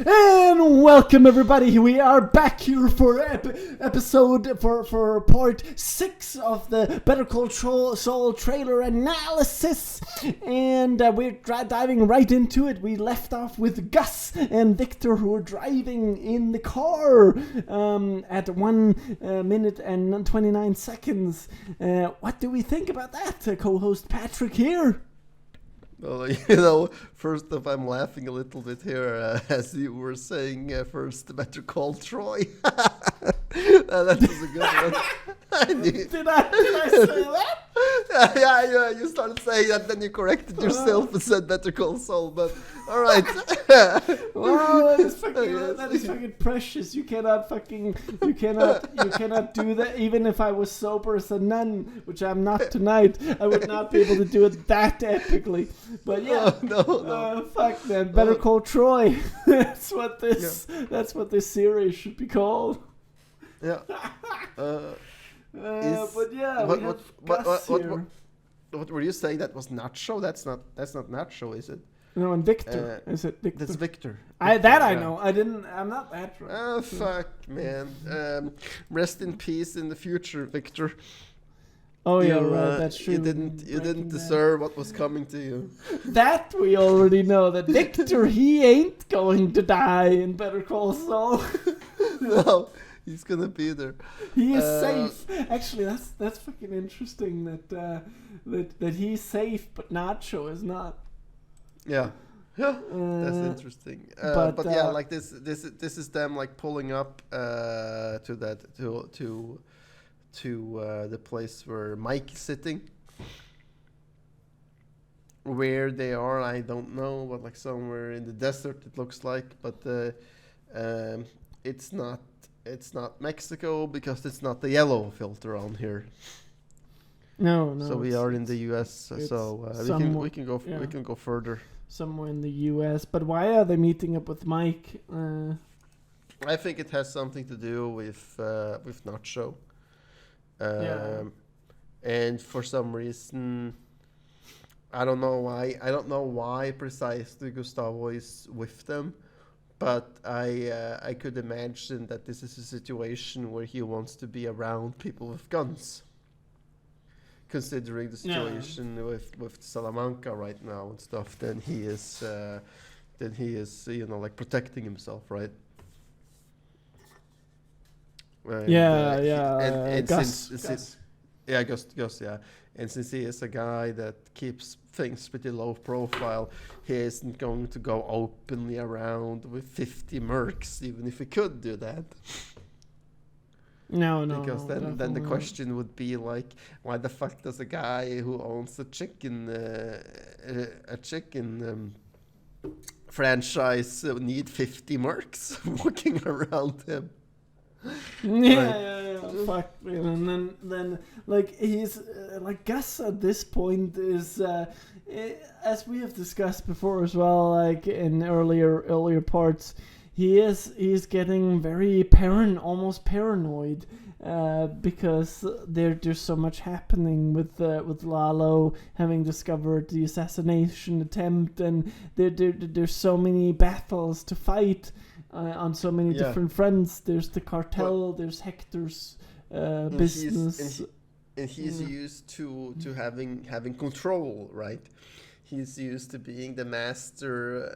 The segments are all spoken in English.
And welcome everybody. We are back here for episode for part 6 of the Better Call Saul trailer analysis, and we're diving right into it. We left off with Gus and Victor, who are driving in the car at 1 minute and 29 seconds. What do we think about that, co-host Patrick here? Well, first off, I'm laughing a little bit here as you were saying first Better Call Troy. That was a good one. Did I say that? Yeah, you started saying that, then you corrected yourself and said Better Call Saul, but all right. Wow, that is fucking precious. You cannot do that. Even if I was sober as a nun, which I'm not tonight, I would not be able to do it that epically. But yeah, no. Fuck man, Better Call Troy. That's what this series should be called. Yeah. But yeah, what were you saying? That was Nacho? That's not Nacho, is it? No, and Victor. Is it Victor? That's Victor. I know. I'm not that right. Oh, fuck, man. Rest in peace in the future, Victor. Oh yeah, right. That's true. You didn't deserve what was coming to you. That we already know. That Victor, he ain't going to die in Better Call Saul. No. He's gonna be there. He is safe. Actually, that's fucking interesting. That he's safe, but Nacho is not. Yeah. That's interesting. But yeah, like this is them like pulling up to the place where Mike is sitting. Where they are, I don't know, but like somewhere in the desert, it looks like. But it's not. It's not Mexico because it's not the yellow filter on here. No. So we are in the U.S. So we can go further. Somewhere in the U.S. But why are they meeting up with Mike? I think it has something to do with Nacho. And for some reason, I don't know why. I don't know why precisely Gustavo is with them. But I could imagine that this is a situation where he wants to be around people with guns. Considering the situation with Salamanca right now and stuff, then he is like protecting himself, right? And Gus. Gus, yeah. And since he is a guy that keeps things pretty low profile, he isn't going to go openly around with 50 mercs, even if he could do that. No. Because then the question would be like, why the fuck does a guy who owns a chicken franchise need 50 mercs walking around him? Yeah. Fuck, man. And then like he's like Gus at this point is as we have discussed before as well, like in earlier parts, he's getting very almost paranoid because there's so much happening with Lalo having discovered the assassination attempt, and there's so many battles to fight. On so many different fronts. There's the cartel, there's Hector's business. And he's used to having control, right? He's used to being the master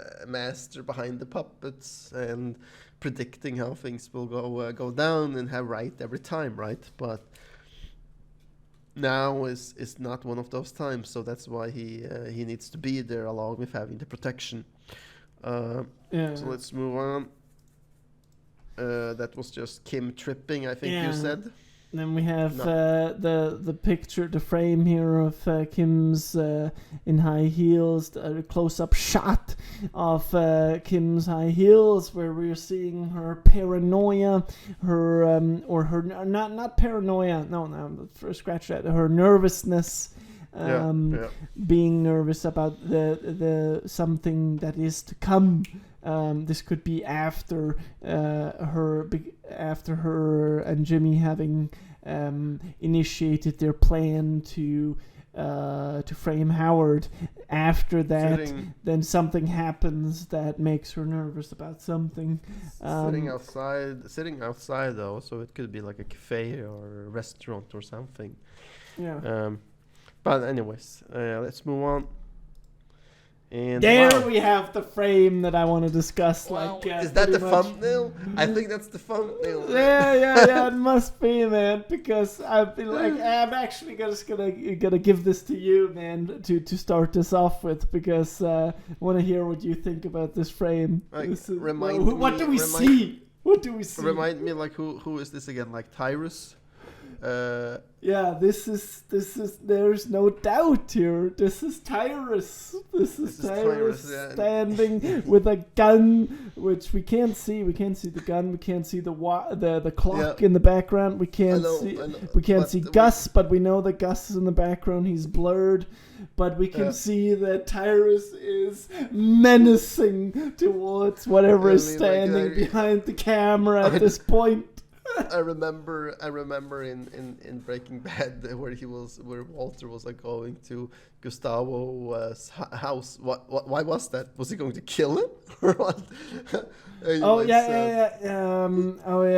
behind the puppets and predicting how things will go down and have right every time, right? But now is not one of those times, so that's why he needs to be there along with having the protection. So let's move on. That was just Kim tripping, I think you said. Then we have the picture, the frame here of Kim's in high heels, a close-up shot of Kim's high heels, where we're seeing her paranoia, not paranoia, no, scratch that, her nervousness. Being nervous about the something that is to come. This could be after her and Jimmy having initiated their plan to to frame Howard. After that, Sitting- then something happens that makes her nervous about something. Sitting outside though, so it could be like a cafe or a restaurant or something. Yeah. But anyways, let's move on. And There wow. we have the frame that I want to discuss. Wow. Like, Is that the pretty much. thumbnail? I think that's the thumbnail. Yeah, it must be, man, because I've been like, I'm actually just gonna give this to you, man, to start this off with, because I want to hear what you think about this frame. Like, This is, remind what me- do we remind- see? What do we see? Remind me, like, who is this again? Like Tyrus? Yeah, this is. There's no doubt here. This is Tyrus. This is Tyrus yeah. standing with a gun, which we can't see. We can't see the gun. We can't see the clock Yeah. in the background. We can't I see. know, We can't but see we- Gus, but we know that Gus is in the background. He's blurred, but we can Yeah. see that Tyrus is menacing towards whatever I is mean, like, standing behind the camera at this point. I remember in Breaking Bad where Walter was like going to Gustavo's house. Why was that? Was he going to kill him or what? Oh yeah.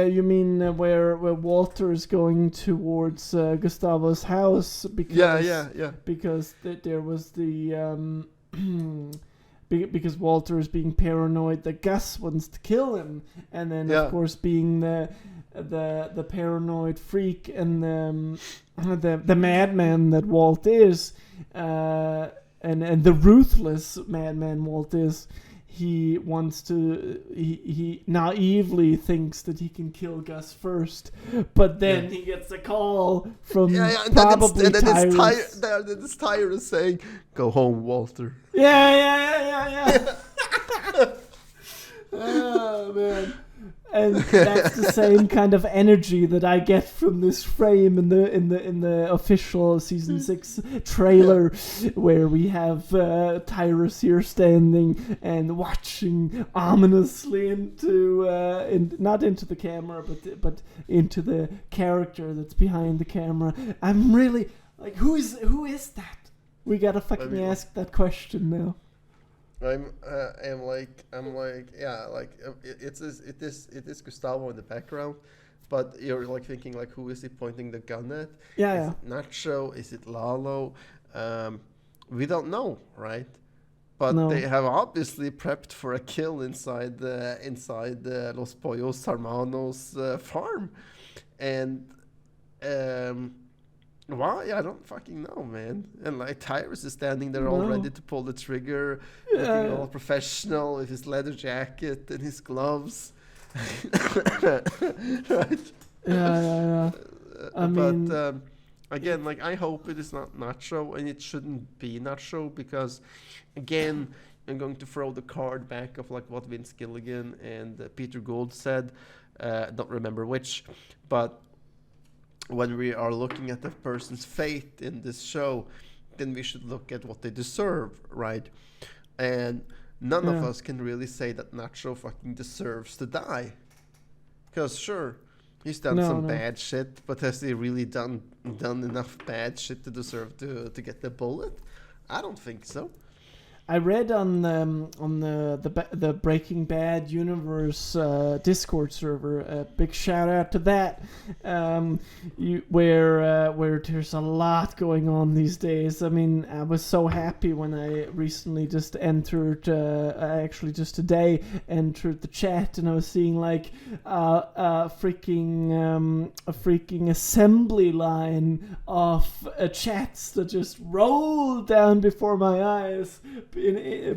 You mean where Walter is going towards Gustavo's house because yeah. because there was the because Walter is being paranoid that Gus wants to kill him, and then Yeah. of course being the paranoid freak and the madman that Walt is, and the ruthless madman Walt is. He naively thinks that he can kill Gus first, but then he gets a call from probably Tyrus. Then it's Tyrus saying, "Go home, Walter." Yeah. Oh man. And that's the same kind of energy that I get from this frame in the official season 6 trailer, where we have Tyrus here standing and watching ominously not into the camera, but into the character that's behind the camera. I'm really like, who is that? We gotta fucking ask that question now. It is Gustavo in the background, but you're like thinking like, who is he pointing the gun at? Yeah. Is it Nacho? Is it Lalo? We don't know, right? But No. they have obviously prepped for a kill inside the Los Pollos Hermanos farm, and why? I don't fucking know, man. And like Tyrus is standing there all ready to pull the trigger, looking all professional with his leather jacket and his gloves. Right? Yeah. I mean, but again, like, I hope it is not Nacho, and it shouldn't be Nacho, because again, I'm going to throw the card back of like what Vince Gilligan and Peter Gould said. Don't remember which, but when we are looking at the person's fate in this show, then we should look at what they deserve, right? And none of us can really say that Nacho fucking deserves to die. Because sure, he's done some bad shit, but has he really done enough bad shit to deserve to get the bullet? I don't think so. I read on the Breaking Bad universe Discord server. A big shout out to that. Where there's a lot going on these days. I mean, I was so happy when I recently just entered. Actually, just today entered the chat, and I was seeing like a freaking assembly line of chats that just rolled down before my eyes.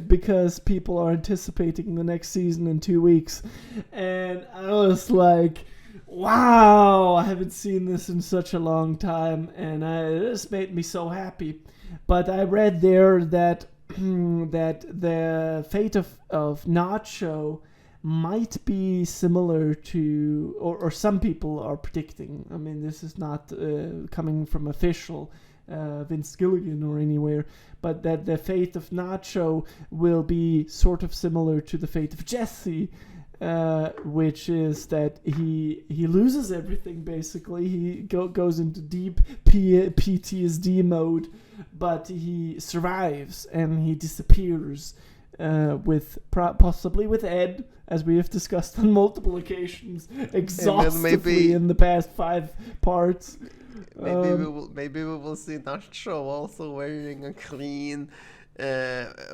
Because people are anticipating the next season in 2 weeks, and I was like, wow, I haven't seen this in such a long time, and it just made me so happy. But I read there that that the fate of Nacho might be similar to, or some people are predicting, I mean, this is not coming from official Vince Gilligan or anywhere, but that the fate of Nacho will be sort of similar to the fate of Jesse, which is that he loses everything basically. He goes into deep PTSD mode, but he survives and he disappears with possibly with Ed, as we have discussed on multiple occasions, exhaustively in the past 5 parts. Maybe we will see Nacho also wearing a clean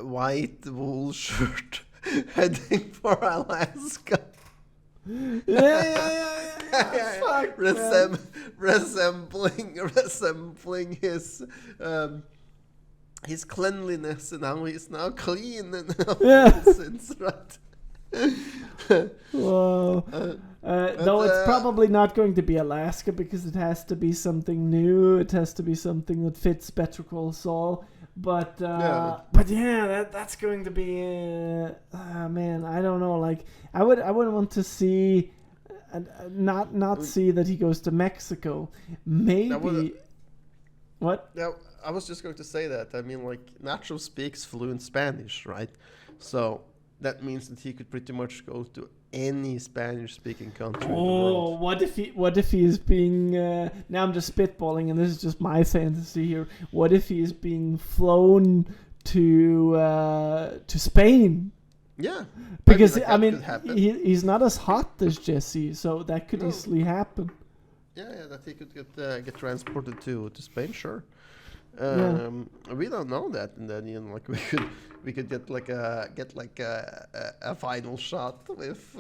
white wool shirt heading for Alaska. Yeah. Fuck, resembling his cleanliness and how he's now clean and since right. Whoa. Though it's probably not going to be Alaska because it has to be something new. It has to be something that fits Better Call Saul. But that's going to be man, I don't know. Like I would want to see not see that he goes to Mexico. Maybe what? Yeah, I was just going to say that. I mean, like Nacho speaks fluent Spanish, right? So that means that he could pretty much go to any Spanish-speaking country in the world. What if he is being? Now I'm just spitballing, and this is just my fantasy here. What if he is being flown to Spain? Yeah, because he's not as hot as Jesse, so that could easily happen. Yeah, that he could get transported to Spain, sure. We don't know that, and then like we could get a final shot with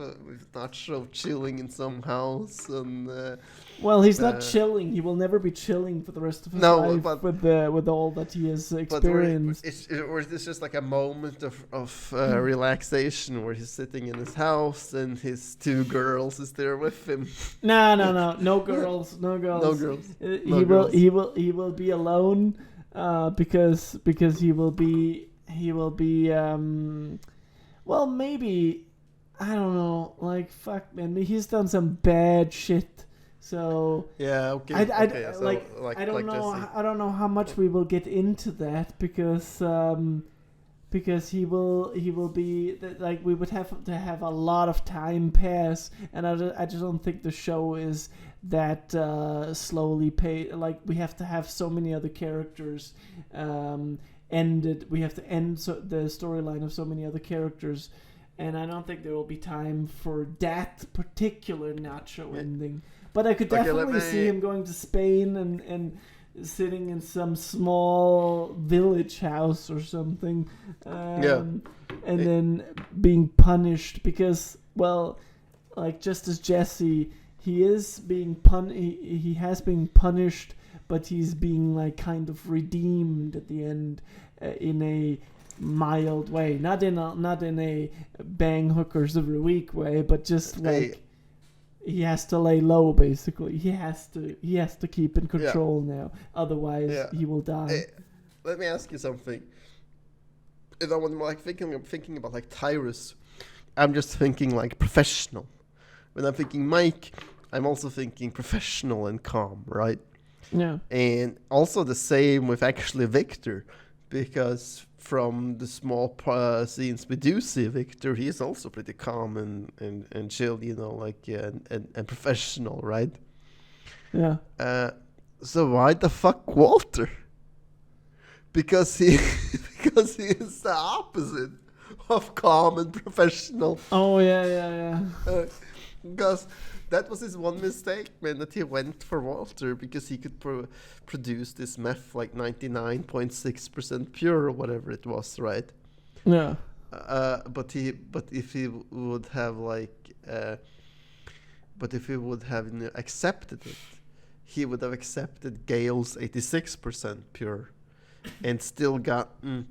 Nacho chilling in some house and. Well, he's not chilling. He will never be chilling for the rest of his life with all that he has experienced. Or is this just like a moment of relaxation where he's sitting in his house and his 2 girls is there with him? No girls. He will be alone because he will be well, maybe, I don't know, like, fuck, man, he's done some bad shit, so yeah, okay. I don't know. Jesse. I don't know how much we will get into that because he will be like, we would have to have a lot of time pass, and I just don't think the show is that slowly paid. Like, we have to have so many other characters ended. We have to end the storyline of so many other characters, and I don't think there will be time for that particular Nacho ending. But I could definitely see him going to Spain and sitting in some small village house or something, and then being punished because, well, like, just as Jesse, he is being he has been punished, but he's being like kind of redeemed at the end in a mild way, not in a bang hookers every week way, but just like he has to lay low basically. He has to keep in control now, otherwise he will die. Hey, let me ask you something. When I'm like thinking about like Tyrus, I'm just thinking like professional. When I'm thinking Mike, I'm also thinking professional and calm, right? Yeah. And also the same with actually Victor, because from the small scenes we do see Victor, he's also pretty calm and chill, you know, like and professional, right? Yeah. So why the fuck Walter? Because he is the opposite of calm and professional. Oh yeah. Because that was his one mistake, man, that he went for Walter, because he could produce this meth like 99.6% pure or whatever it was, right? Yeah. But if he would have accepted it, he would have accepted Gale's 86% pure, and still gotten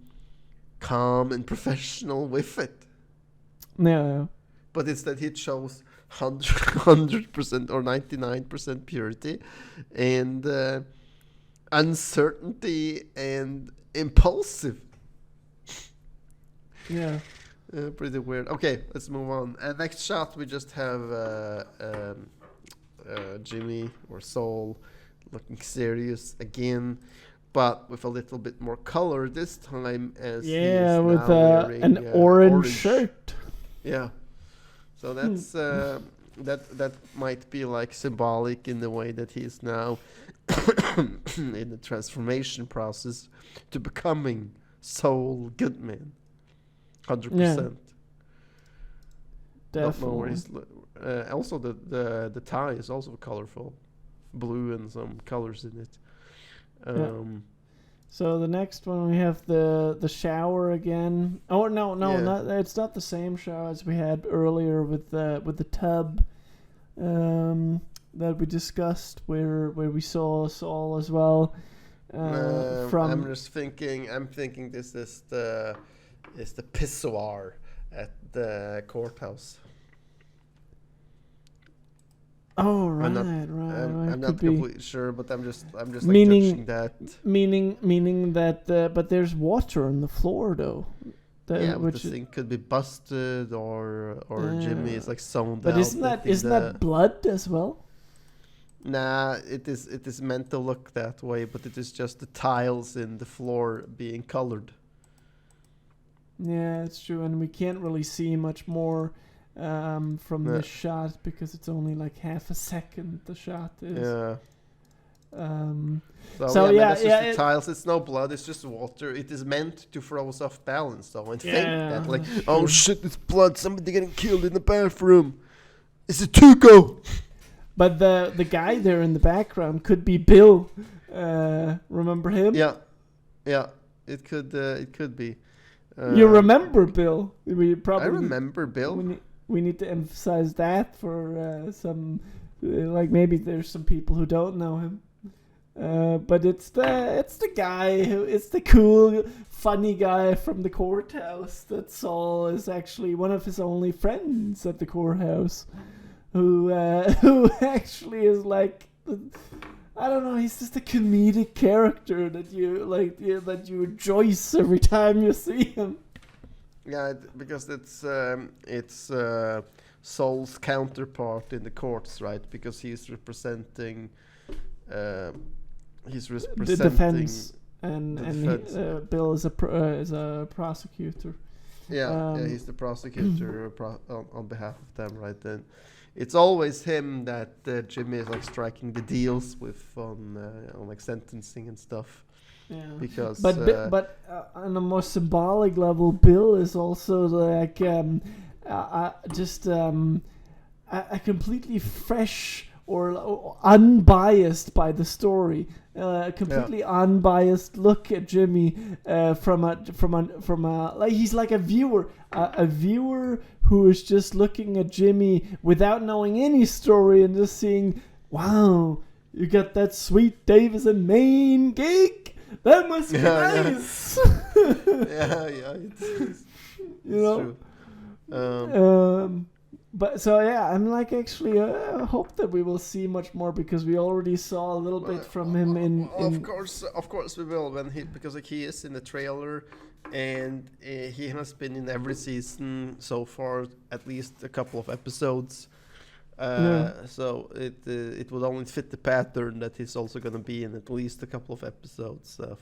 calm and professional with it. Yeah. But instead he chose 100% or 99% purity and uncertainty and impulsive. Yeah. Pretty weird. Okay, let's move on. Next shot, we just have Jimmy or Saul looking serious again, but with a little bit more color this time, as he is with now wearing an orange shirt. Yeah. So that's that might be like symbolic in the way that he's now in the transformation process to becoming Saul Goodman, 100%. Definitely. Don't know where he's. Also, the tie is also colorful, blue and some colors in it. So the next one we have the shower again. Oh no, it's not the same shower as we had earlier with the tub that we discussed, where we saw Saul as well. I'm thinking this is the pissoir at the courthouse. Oh right, I'm not completely sure, but I'm just meaning, judging that. Meaning that, but there's water on the floor though. Which the thing could be busted or Jimmy is like sewn. But isn't that blood as well? Nah, it is meant to look that way, but it is just the tiles in the floor being colored. Yeah, it's true, and we can't really see much more from the shot because it's only like half a second. The shot is. Yeah. It's just the tiles. It's no blood. It's just water. It is meant to throw us off balance, though, and think that like, oh shit, it's blood. Somebody getting killed in the bathroom. It's a Tuco. But the guy there in the background could be Bill. Remember him? Yeah. It could be. You remember Bill? I remember Bill. We need to emphasize that for some, like maybe there's some people who don't know him. But it's the guy it's the cool, funny guy from the courthouse that Saul is actually one of his only friends at the courthouse, who actually is like, I don't know, he's just a comedic character that you that you rejoice every time you see him. Yeah, because it's Saul's counterpart in the courts, right? Because he's representing the defense, and Bill is a prosecutor. He's the prosecutor on behalf of them, right? Then it's always him that Jimmy is like striking the deals with on like sentencing and stuff. Yeah. Because but on a more symbolic level, Bill is also like just a completely fresh or unbiased by the story, completely unbiased look at Jimmy from a like he's like a viewer who is just looking at Jimmy without knowing any story and just seeing, wow, you got that sweet Davis and Maine gig. That must be nice. It's know. True. But so I'm like actually I hope that we will see much more because we already saw a little bit from him in. Of course we will because like he is in the trailer, and he has been in every season so far, at least a couple of episodes. So it would only fit the pattern that he's also going to be in at least a couple of episodes of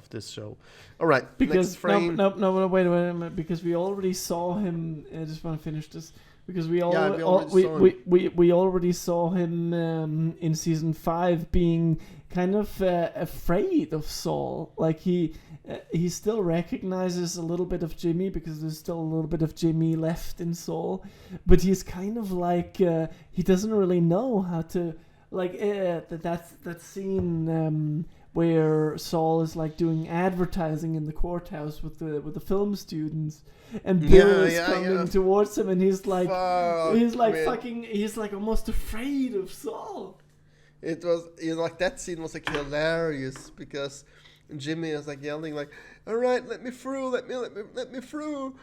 this show. All right, because next frame. No, wait a minute, because we already saw him. I just want to finish this because we already saw him in season 5 being kind of afraid of Saul. Like he still recognizes a little bit of Jimmy because there's still a little bit of Jimmy left in Saul, but he's kind of like he doesn't really know how to like that scene where Saul is like doing advertising in the courthouse with the film students, and Bill is coming towards him, and he's like almost afraid of Saul. It was like that scene was like hilarious because Jimmy is like yelling like, "All right, let me through, let me through,"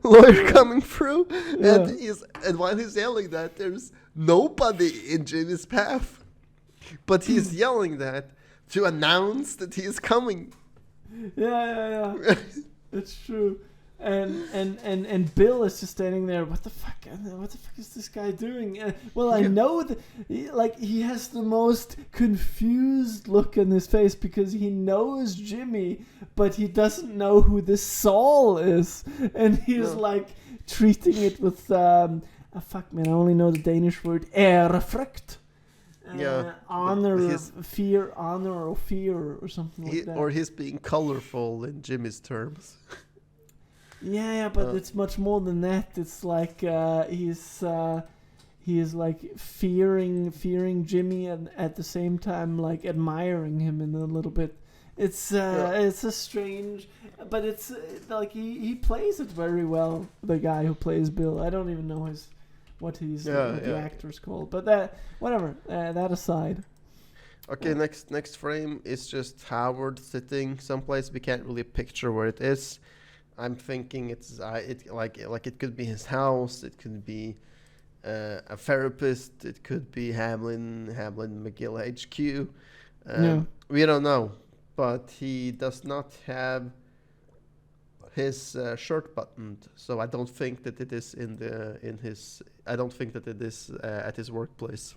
lawyer coming through, and while he's yelling that, there's nobody in Jimmy's path, but he's yelling that to announce that he is coming. Yeah. It's true. And Bill is just standing there. What the fuck is this guy doing? I know that he has the most confused look on his face because he knows Jimmy, but he doesn't know who this Saul is, and he's like treating it with fuck man, I only know the Danish word ærefrygt. Honor, fear or something like that. Or he's being colorful in Jimmy's terms. Yeah, but it's much more than that. It's like he is like fearing Jimmy and at the same time like admiring him in a little bit. It's a strange, but it's like he plays it very well. The guy who plays Bill, I don't even know what the actor's called, but that whatever. That aside. Okay, next frame is just Howard sitting someplace we can't really picture where it is. I'm thinking it's it could be his house, it could be a therapist, it could be Javelin McGill HQ. We don't know, but he does not have his shirt buttoned, so I don't think that it is I don't think that it is at his workplace.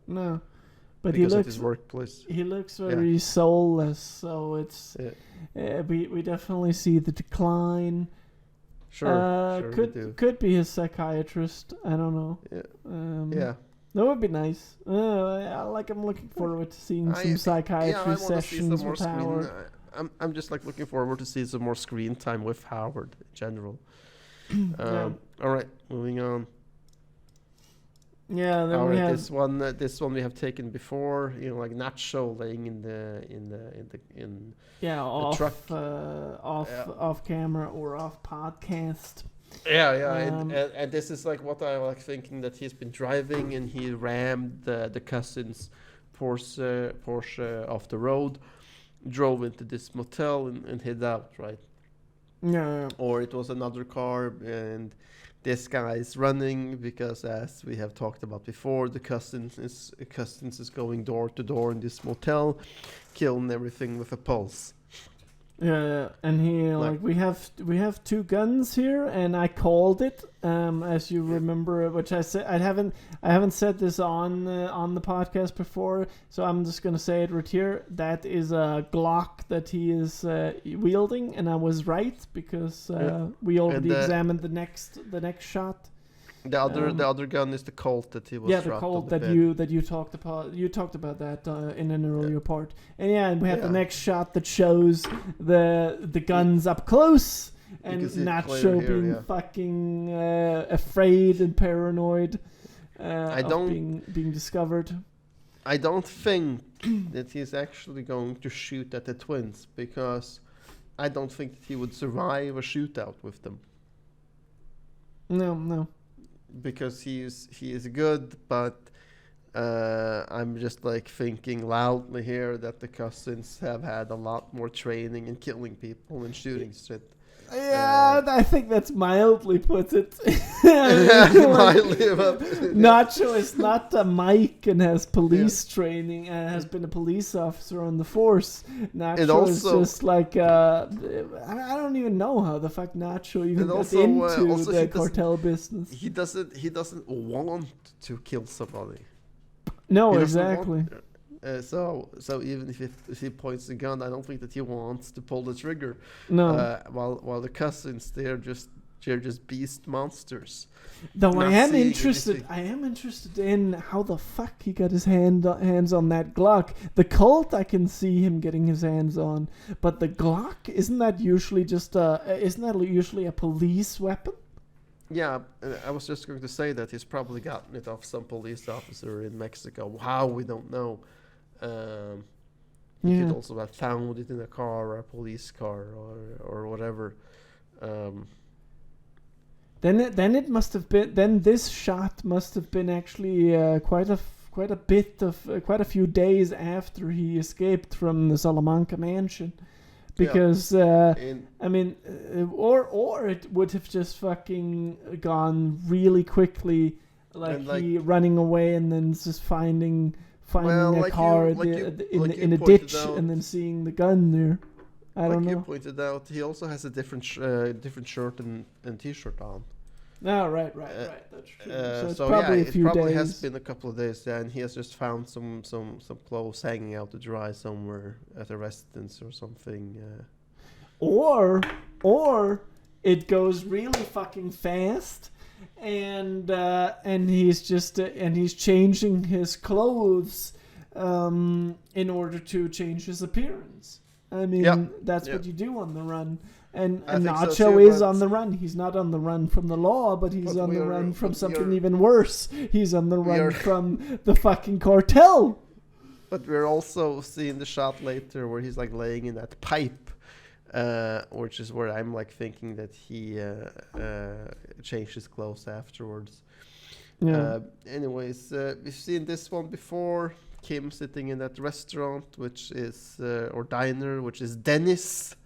No. But because at his workplace. He looks very soulless, so it's we definitely see the decline. Sure, could be his psychiatrist. I don't know. That would be nice. I'm looking forward to seeing some psychiatry sessions with Howard. I'm just like looking forward to see some more screen time with Howard in general. All right, moving on. Yeah, then we have this one we have taken before. You know, like Nacho laying in the truck, off camera or off podcast. And this is like what I like thinking, that he's been driving and he rammed the cousin's Porsche off the road, drove into this motel and hid out, right? Yeah. Or it was another car and this guy is running because, as we have talked about before, the cousins is going door to door in this motel, killing everything with a pulse. Yeah, and he we have two guns here, and I called it, as you remember, which I said I haven't said this on the podcast before, so I'm just gonna say it right here. That is a Glock that he is wielding, and I was right because we already examined the next shot. The other gun is the Colt that he was. Yeah, the Colt that you talked about. You talked about that in an earlier part. And we have the next shot that shows the guns up close, and Nacho being fucking afraid and paranoid of being discovered. I don't think that he's actually going to shoot at the twins, because I don't think that he would survive a shootout with them. No. Because he is good, but I'm just like thinking loudly here that the cousins have had a lot more training in killing people and shooting shit. Yeah, I think that's mildly put it. Nacho is not a Mike and has police training and has been a police officer on the force. Nacho is just like I don't even know how the fuck Nacho even got into the cartel business. He doesn't want to kill somebody. No, exactly. So even if he points the gun, I don't think that he wants to pull the trigger. No. While the cousins, they're just beast monsters. Though I am interested in how the fuck he got his hands on that Glock. The Colt I can see him getting his hands on, but the Glock, isn't that usually a police weapon? Yeah, I was just going to say that he's probably gotten it off some police officer in Mexico. How, we don't know. He could also have found it in a car or a police car or whatever. Then it must have been. Then this shot must have been actually quite a few days after he escaped from the Salamanca mansion, because I mean, or it would have just fucking gone really quickly, like he running away and then just finding a car in a ditch and then seeing the gun there. I don't know. Like you pointed out, he also has a different shirt and t-shirt on. Oh, right. That's true. So it's it probably has been a couple of days, and he has just found some clothes hanging out to dry somewhere at a residence or something. Or it goes really fucking fast, and he's just and he's changing his clothes in order to change his appearance. I mean, that's what you do on the run. And Nacho is on the run. He's not on the run from the law, but he's on the run from something even worse. He's on the run from the fucking cartel. But we're also seeing the shot later where he's like laying in that pipe, which is where I'm like thinking that he changed his clothes afterwards. Yeah. Anyways, we've seen this one before. Kim sitting in that restaurant, which is or diner, which is Dennis.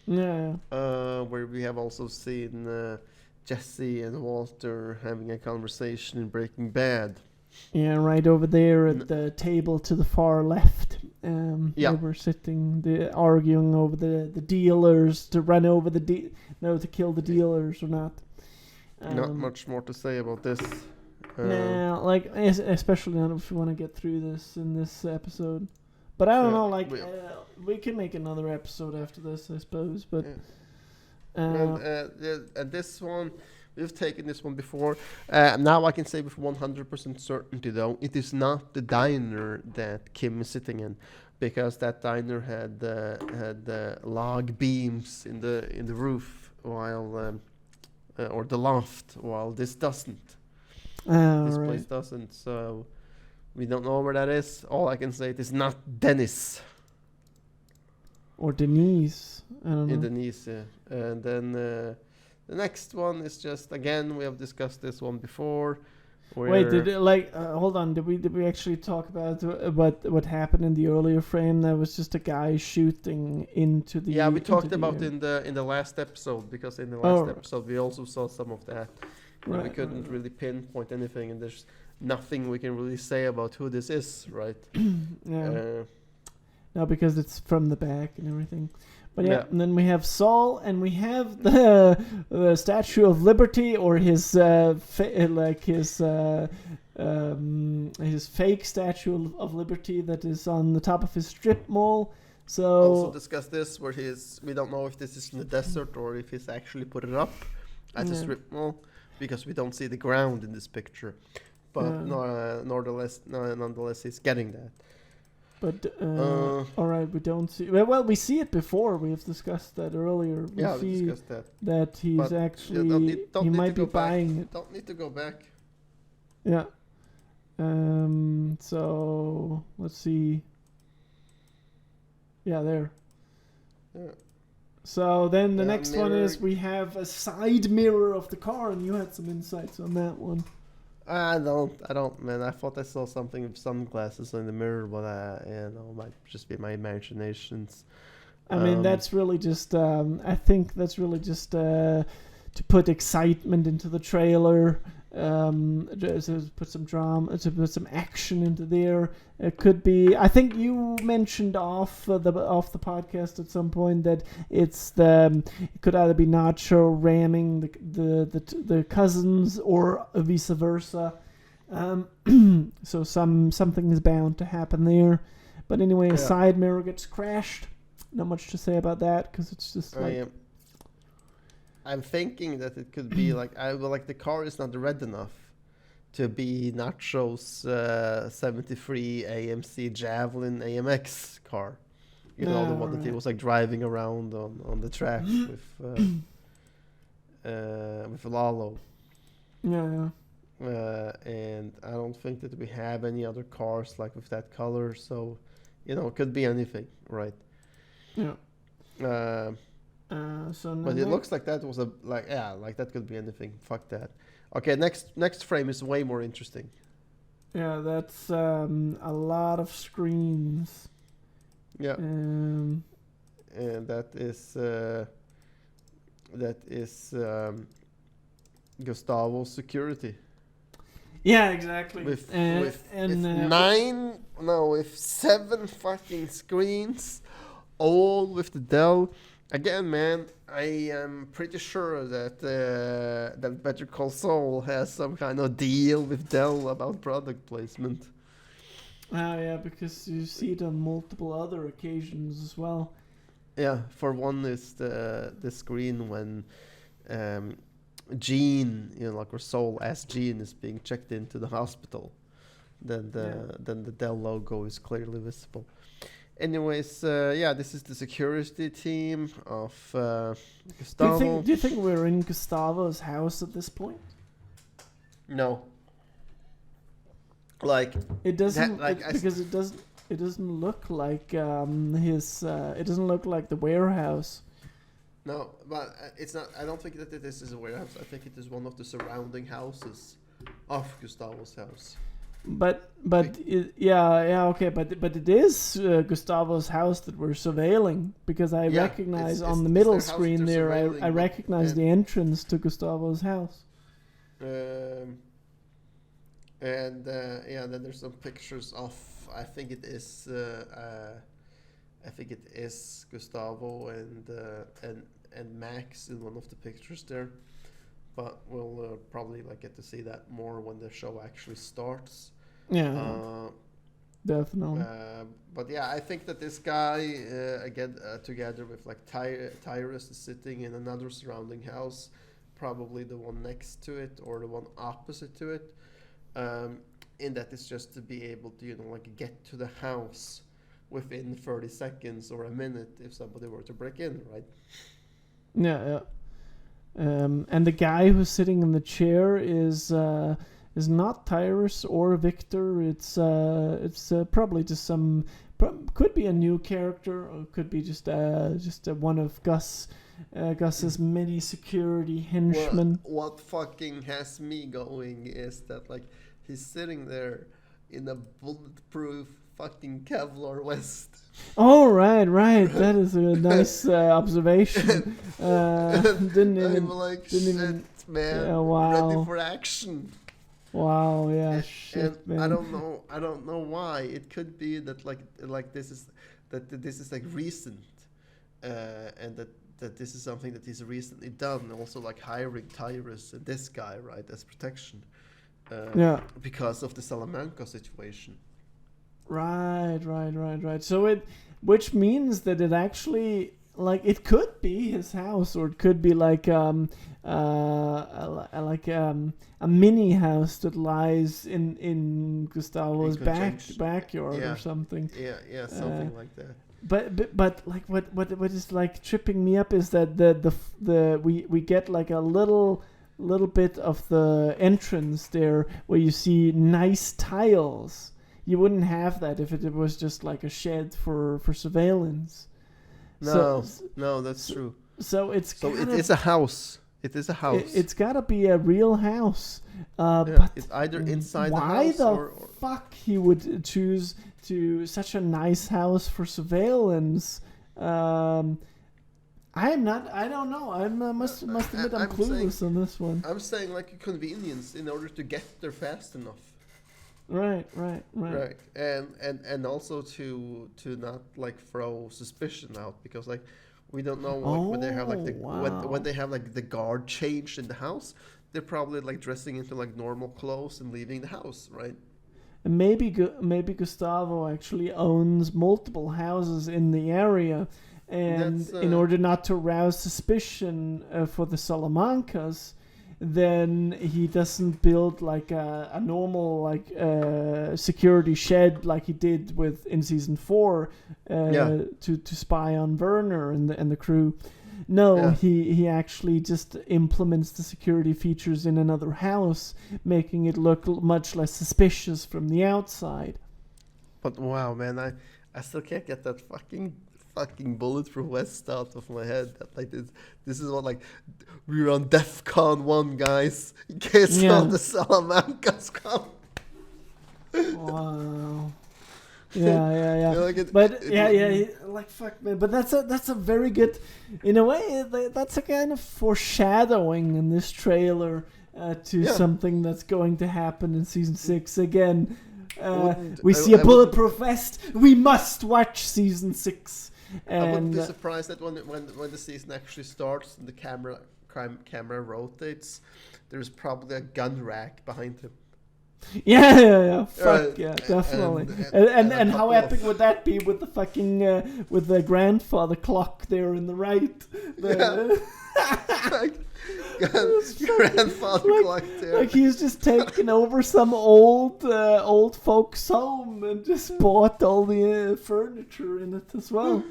Yeah. Where we have also seen Jesse and Walter having a conversation in Breaking Bad. Yeah, right over there at the table to the far left. They were sitting, arguing over the dealers to run over to kill the dealers or not. Not much more to say about this. Nah, like especially not if we want to get through this in this episode. But I don't know, like we can make another episode after this, I suppose. But and this one, we've taken this one before. Now I can say with 100% certainty, though, it is not the diner that Kim is sitting in, because that diner had log beams in the roof, while or the loft, while this doesn't. This place doesn't. So we don't know where that is. All I can say, it is not Dennis. Or Denise. I don't know. Denise, yeah. And then the next one is just, again, we have discussed this one before. Wait, hold on. Did we actually talk about what happened in the earlier frame? That was just a guy shooting into the. Yeah, we talked about in the last episode, because in the last episode we also saw some of that. Right, we couldn't really pinpoint anything, and there's nothing we can really say about who this is, right? Yeah. No, because it's from the back and everything. But and then we have Saul, and we have the Statue of Liberty, or his his fake Statue of Liberty that is on the top of his strip mall. So also discuss this, where we don't know if this is in the desert or if he's actually put it up at a strip mall, because we don't see the ground in this picture. But nonetheless, he's getting that. But all right, we don't see. Well, we see it before. We have discussed that earlier. We discussed that. That he's but actually he might be buying it. Don't need to go back. Yeah. So let's see. Yeah, there. Yeah. So then the next one is we have a side mirror of the car, and you had some insights on that one. I don't, man. I thought I saw something with sunglasses in the mirror, but it might just be my imaginations. I mean, that's really just. I think that's really just to put excitement into the trailer. Just to put some drama, to put some action into there. It could be. I think you mentioned off the podcast at some point that it could either be Nacho ramming the cousins or vice versa. So something is bound to happen there. But anyway, a side mirror gets crashed. Not much to say about that, because it's just like. I'm thinking that it could be like the car is not red enough to be Nacho's 73 AMC Javelin AMX car. The one that he was like driving around on the track with Lalo. Yeah. And I don't think that we have any other cars like with that color, so it could be anything, right? Yeah. But it looks like that was that could be anything. Fuck that. Okay, next frame is way more interesting. Yeah, that's a lot of screens. Yeah. And that is Gustavo's security. Yeah, exactly. With 7 fucking screens, all with the Dell. Again, man, I am pretty sure that Better Call Saul has some kind of deal with Dell about product placement. Yeah, because you see it on multiple other occasions as well. Yeah, for one is the screen when Gene, like where Saul as Gene is being checked into the hospital, then the Dell logo is clearly visible. Anyways, this is the security team of Gustavo. Do you think we're in Gustavo's house at this point? No. Like it doesn't, that, because it doesn't look like his. It doesn't look like the warehouse. No, but it's not. I don't think that this is a warehouse. I think it is one of the surrounding houses of Gustavo's house. But okay, but it is Gustavo's house that we're surveilling, because I recognize on the middle screen there. I recognize the entrance to Gustavo's house. And then there's some pictures of. I think it is Gustavo and Max in one of the pictures there, but we'll probably get to see that more when the show actually starts. Yeah, definitely. But I think that this guy again together with Tyrus is sitting in another surrounding house, probably the one next to it or the one opposite to it. In that it's just to be able to get to the house within 30 seconds or a minute if somebody were to break in, right? Yeah. And the guy who's sitting in the chair is not Tyrus or Victor. It's probably just some. Could be a new character, or could be just one of Gus's many security henchmen. What fucking has me going is that he's sitting there in a bulletproof fucking Kevlar vest. Oh, right. That is a nice observation. Didn't even, man. Yeah, wow. Ready for action. Wow, yeah, shit, man. I don't know why. It could be that this is recent, and that this is something that he's recently done. Also, hiring Tyrus and this guy, right, as protection. Because of the Salamanca situation. Right. So which means that it actually, it could be his house, or it could be a mini house that lies in Gustavo's backyard or something. Yeah, something like that. But what is tripping me up is that the we get a little bit of the entrance there where you see nice tiles. You wouldn't have that if it was just a shed for surveillance. No, that's true. So it is a house. It is a house. It's got to be a real house. But it's either inside the house or... Why the fuck he would choose such a nice house for surveillance? I don't know. I must admit I'm clueless on this one. I'm saying a convenience in order to get there fast enough. Right. And also to not throw suspicion out, because we don't know when they have when they have the guard changed in the house, they're probably dressing into normal clothes and leaving the house, right? And maybe Gustavo actually owns multiple houses in the area. And in order not to arouse suspicion for the Salamancas, then he doesn't build a normal security shed like he did in season 4 to spy on Werner and the crew. No, he actually just implements the security features in another house, making it look much less suspicious from the outside. But wow, man, I still can't get that fucking bulletproof vest out of my head. That this is what we're on DEFCON 1, guys, in case all the Salamancas come. Wow. Yeah. Fuck, man. But that's a very good, in a way, that's a kind of foreshadowing in this trailer to something that's going to happen in season 6 again. We see a bulletproof vest. We must watch season 6. And I wouldn't be surprised that when the season actually starts and the camera rotates, there's probably a gun rack behind him. Yeah. Fuck Right. yeah, definitely. And a And how couple epic of- would that be with the fucking with the grandfather clock there in the right? The, Like, grandfather like- clock there. like he's just taken over some old folks home and just bought all the furniture in it as well.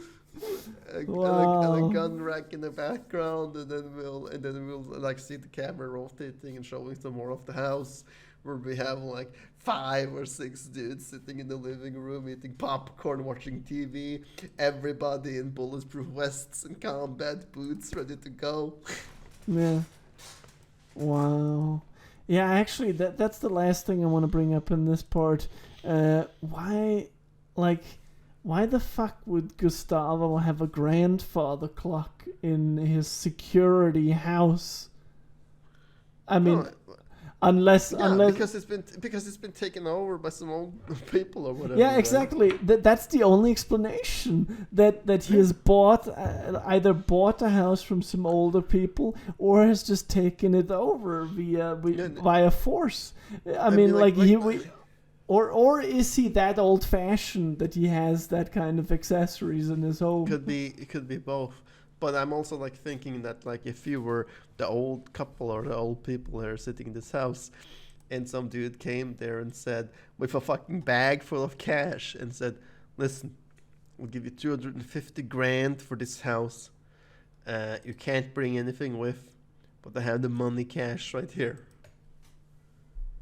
And Wow. a gun rack in the background, and then we'll like see the camera rotating and showing some more of the house, where we have like 5 or 6 dudes sitting in the living room eating popcorn, watching TV, everybody in bulletproof vests and combat boots ready to go. Yeah. Wow. Yeah, actually, that's the last thing I want to bring up in this part. Why the fuck would Gustavo have a grandfather clock in his security house? I mean, Oh, unless because it's been taken over by some old people or whatever. yeah, right? exactly. That's the only explanation that he has either bought a house from some older people or has just taken it over via force. I mean, or is he that old fashioned that he has that kind of accessories in his home? It could be both. But I'm also like thinking that like if you were the old couple or the old people that are sitting in this house, and some dude came there and said with a fucking bag full of cash and said, "Listen, we'll give you 250 grand for this house. You can't bring anything with, but I have the money cash right here."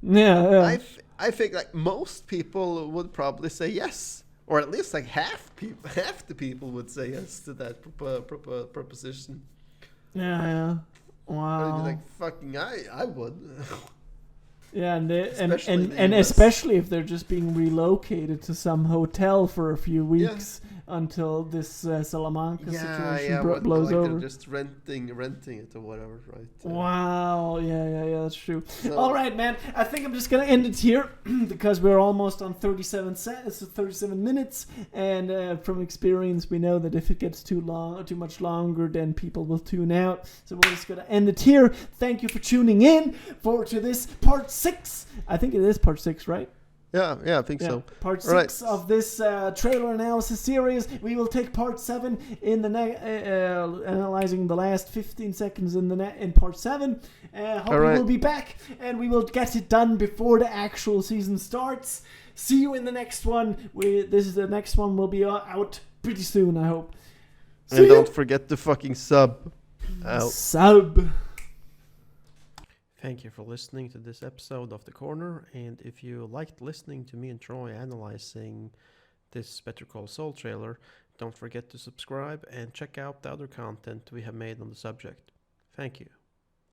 Yeah. I think like most people would probably say yes, or at least like half the people would say yes to that proposition. Yeah. I'd Wow. be like, fucking, I would. Yeah, Especially in the and US. especially if they're just being relocated to some hotel for a few weeks until this Salamanca situation blows like over. they're just renting it or whatever, right? Wow, yeah, that's true. So- All right, man. I think I'm just gonna end it here because we're almost on 37 minutes, and from experience, we know that if it gets too much longer, then people will tune out. So we're just gonna end it here. Thank you for tuning in to this part 6. I think it is part 6, right? Yeah, I think so. Part All right. 6 of this trailer analysis series. We will take part 7 in the analyzing the last 15 seconds in part 7. Hope we will be back and we will get it done before the actual season starts. See you in the next one. The next one will be out pretty soon, I hope. And don't forget to fucking sub. Out. Sub. Thank you for listening to this episode of The Corner, and if you liked listening to me and Troy analyzing this Better Call Saul trailer, don't forget to subscribe and check out the other content we have made on the subject. Thank you.